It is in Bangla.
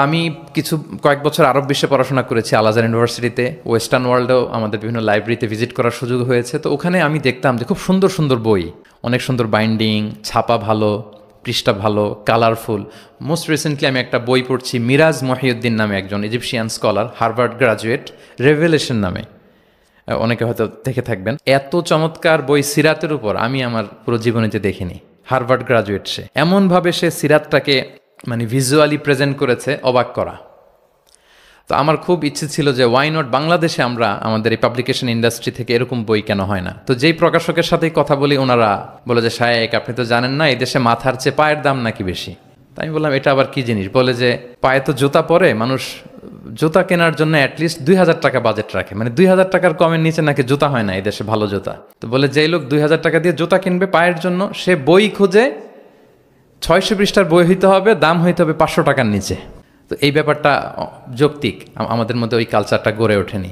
আমি কয়েক বছর আরব বিশ্বে পড়াশোনা করেছি আল আজহার ইউনিভার্সিটিতে। ওয়েস্টার্ন ওয়ার্ল্ডেও আমাদের বিভিন্ন লাইব্রেরিতে ভিজিট করার সুযোগ হয়েছে। তো ওখানে আমি দেখতাম যে খুব সুন্দর সুন্দর বই, অনেক সুন্দর বাইন্ডিং, ছাপা ভালো, পৃষ্ঠা ভালো, কালারফুল। মোস্ট রিসেন্টলি আমি একটা বই পড়ছি, মিরাজ মহিউদ্দিন নামে একজন Egyptian scholar, Harvard graduate, revelation নামে, অনেকে হয়তো দেখে থাকবেন। এত চমৎকার বই সিরাতের উপর আমি আমার পুরো জীবনেতে দেখিনি। হার্ভার্ড গ্রাজুয়েট, সে এমনভাবে সে সিরাতটাকে মানে ভিজুয়ালি প্রেজেন্ট করেছে, অবাক করা। তো আমার খুব ইচ্ছে ছিল যে ওয়াই নট বাংলাদেশে আমরা আমাদের এই পাবলিকেশন ইন্ডাস্ট্রি থেকে এরকম বই কেন হয় না। তো যেই প্রকাশকের সাথেই কথা বলি ওনারা বলে যে শায়েক আপনি তো জানেন না এই দেশে মাথার চেয়ে পায়ের দাম নাকি বেশি। তাই আমি বললাম এটা আবার কি জিনিস। বলে যে পায়ে তো জুতা পরে, মানুষ জুতা কেনার জন্য অ্যাটলিস্ট 2,000 টাকা বাজেট রাখে, মানে 2,000 টাকার কমের নিচে নাকি জুতা হয় না এই দেশে ভালো জুতা। তো বলে যেই লোক 2,000 টাকা দিয়ে জুতা কিনবে পায়ের জন্য, সে বই খুঁজে 600 পৃষ্ঠার বই হইতে হবে, দাম হইতে হবে 500 টাকার নিচে। তো এই ব্যাপারটা যৌক্তিক, আমাদের মধ্যে ওই কালচারটা গড়ে ওঠেনি।